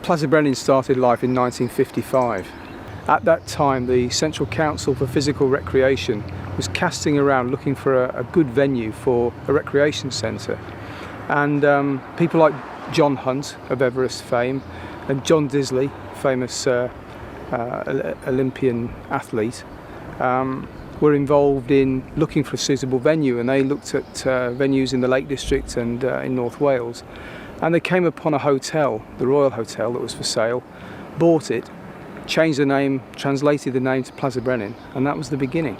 Plas Brenin started life in 1955. At that time, the Central Council for Physical Recreation was casting around looking for a good venue for a recreation centre. And people like John Hunt of Everest fame and John Disley, famous Olympian athlete, were involved in looking for a suitable venue, and they looked at venues in the Lake District and in North Wales, and they came upon a hotel, the Royal Hotel, that was for sale, bought it, changed the name, translated the name to Plas Brenin, and that was the beginning.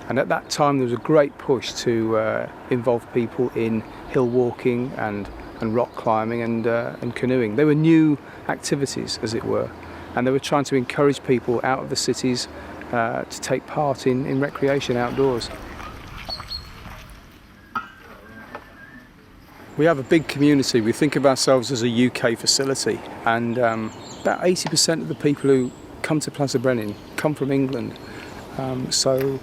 And at that time there was a great push to involve people in hill walking and rock climbing and canoeing. They were new activities, as it were, and they were trying to encourage people out of the cities to take part in recreation outdoors. We have a big community. We think of ourselves as a UK facility, and about 80% of the people who come to Plas Brenin come from England. So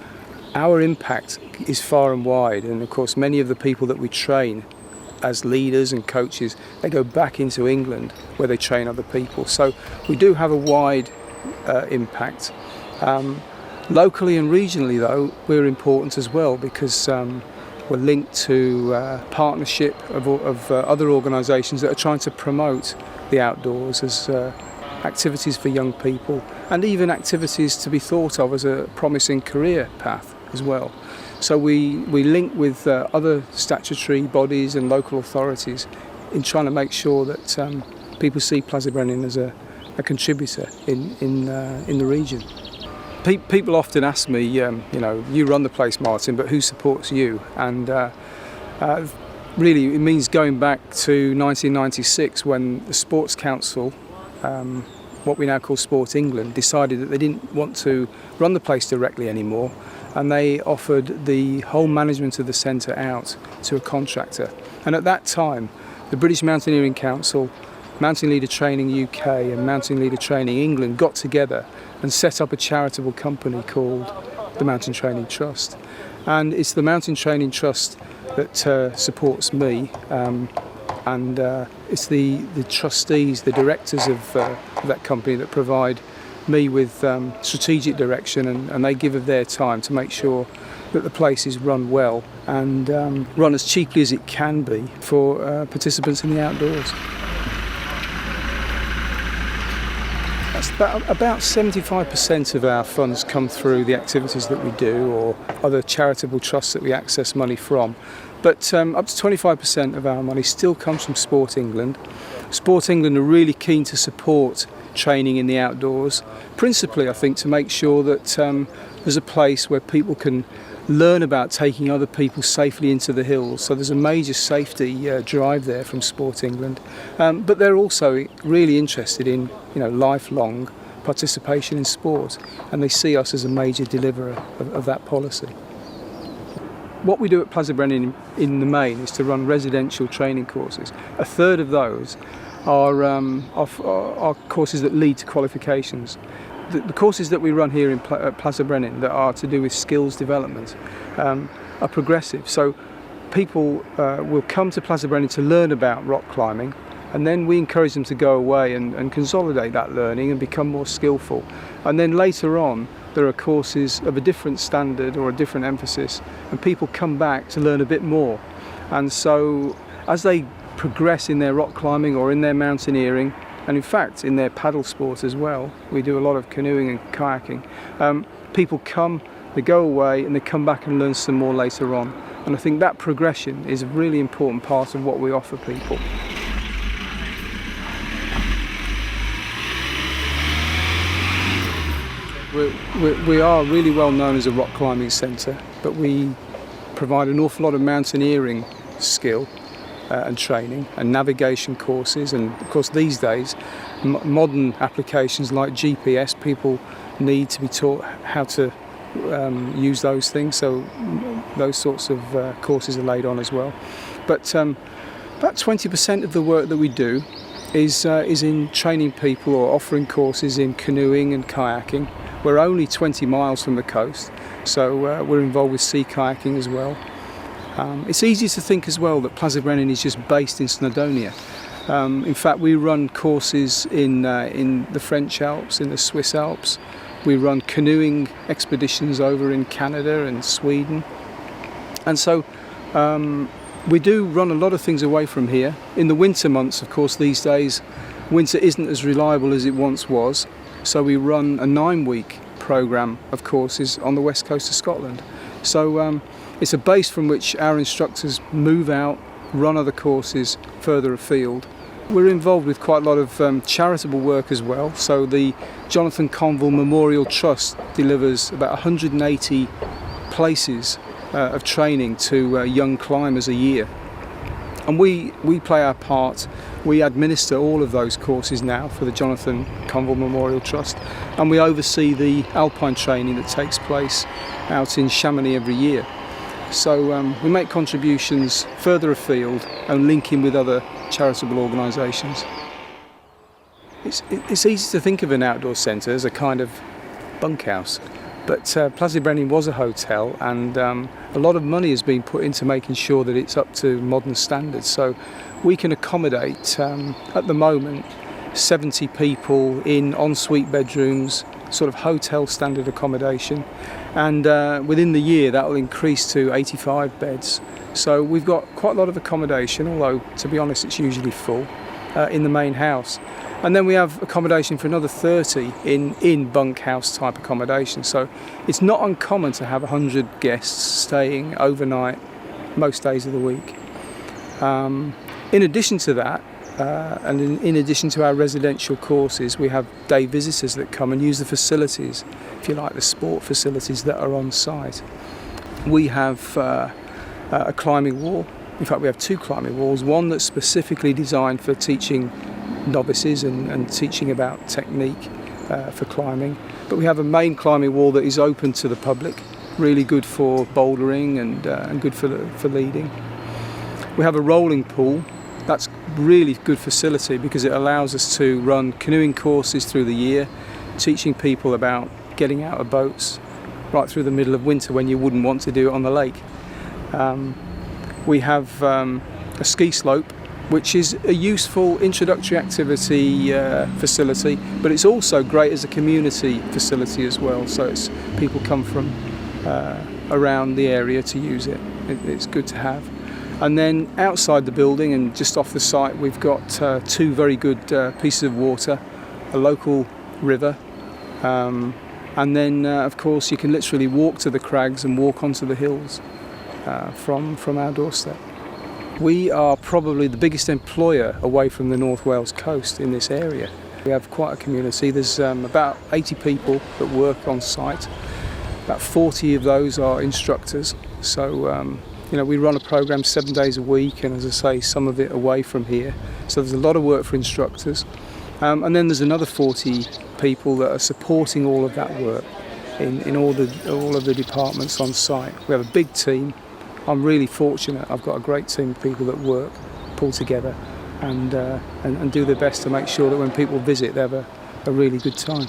our impact is far and wide, and of course many of the people that we train as leaders and coaches, they go back into England where they train other people. So we do have a wide impact. Locally and regionally though, we're important as well, because we're linked to partnership of other organisations that are trying to promote the outdoors as activities for young people, and even activities to be thought of as a promising career path as well. So we link with other statutory bodies and local authorities in trying to make sure that people see Plas Brenin as a contributor in the region. People often ask me, you run the place, Martin, but who supports you? And really it means going back to 1996 when the Sports Council, what we now call Sport England, decided that they didn't want to run the place directly anymore, and they offered the whole management of the centre out to a contractor. And at that time, the British Mountaineering Council, Mountain Leader Training UK and Mountain Leader Training England got together and set up a charitable company called the Mountain Training Trust. And it's the Mountain Training Trust that supports me, and it's the trustees, the directors of that company that provide me with strategic direction, and they give of their time to make sure that the place is run well and run as cheaply as it can be for participants in the outdoors. About 75% of our funds come through the activities that we do or other charitable trusts that we access money from. But up to 25% of our money still comes from Sport England. Sport England are really keen to support training in the outdoors, principally I think to make sure that there's a place where people can learn about taking other people safely into the hills. So there's a major safety drive there from Sport England, but they're also really interested in lifelong participation in sport, and they see us as a major deliverer of that policy. What we do at Plas Brenin in the main is to run residential training courses. A third of those are courses that lead to qualifications. The courses that we run here at Plas Brenin that are to do with skills development are progressive. So people will come to Plas Brenin to learn about rock climbing, and then we encourage them to go away and consolidate that learning and become more skillful. And then later on there are courses of a different standard or a different emphasis, and people come back to learn a bit more. And so as they progress in their rock climbing or in their mountaineering, and in fact in their paddle sport as well, we do a lot of canoeing and kayaking, people come, they go away and they come back and learn some more later on. And I think that progression is a really important part of what we offer people. We are really well known as a rock climbing centre, but we provide an awful lot of mountaineering skill and training and navigation courses, and of course these days modern applications like GPS, people need to be taught how to use those things, so those sorts of courses are laid on as well. But about 20% of the work that we do is in training people or offering courses in canoeing and kayaking. We're only 20 miles from the coast, so we're involved with sea kayaking as well. It's easy to think as well that Plas Brenin is just based in Snowdonia, In fact, we run courses in the French Alps, in the Swiss Alps. We run canoeing expeditions over in Canada and Sweden. And so we do run a lot of things away from here. In the winter months, of course, these days, winter isn't as reliable as it once was. So we run a 9-week programme of courses on the west coast of Scotland. So it's a base from which our instructors move out, run other courses further afield. We're involved with quite a lot of charitable work as well. So the Jonathan Conville Memorial Trust delivers about 180 places of training to young climbers a year. And we play our part. We administer all of those courses now for the Jonathan Conville Memorial Trust, and we oversee the alpine training that takes place out in Chamonix every year. So we make contributions further afield and link in with other charitable organisations. It's easy to think of an outdoor centre as a kind of bunkhouse, but Plas Brenin was a hotel, and a lot of money has been put into making sure that it's up to modern standards. So we can accommodate, at the moment, 70 people in ensuite bedrooms, sort of hotel standard accommodation, and within the year that will increase to 85 beds. So we've got quite a lot of accommodation, although to be honest it's usually full, in the main house. And then we have accommodation for another 30 in bunkhouse type accommodation. So it's not uncommon to have 100 guests staying overnight most days of the week. In addition to that, and in addition to our residential courses, we have day visitors that come and use the facilities, if you like, the sport facilities that are on site. We have a climbing wall. In fact, we have 2 climbing walls, one that's specifically designed for teaching novices and teaching about technique for climbing. But we have a main climbing wall that is open to the public, really good for bouldering and good for leading. We have a rolling pool. That's really good facility because it allows us to run canoeing courses through the year, teaching people about getting out of boats right through the middle of winter when you wouldn't want to do it on the lake. We have a ski slope, which is a useful introductory activity facility, but it's also great as a community facility as well. So people come from around the area to use it. It's good to have. And then outside the building and just off the site, we've got 2 very good pieces of water, a local river, and then of course you can literally walk to the crags and walk onto the hills from our doorstep. We are probably the biggest employer away from the North Wales coast in this area. We have quite a community. There's about 80 people that work on site. About 40 of those are instructors. So we run a program 7 days a week, and as I say, some of it away from here. So there's a lot of work for instructors. And then there's another 40 people that are supporting all of that work in all of the departments on site. We have a big team. I'm really fortunate. I've got a great team of people that work, pull together, and do their best to make sure that when people visit, they have a really good time.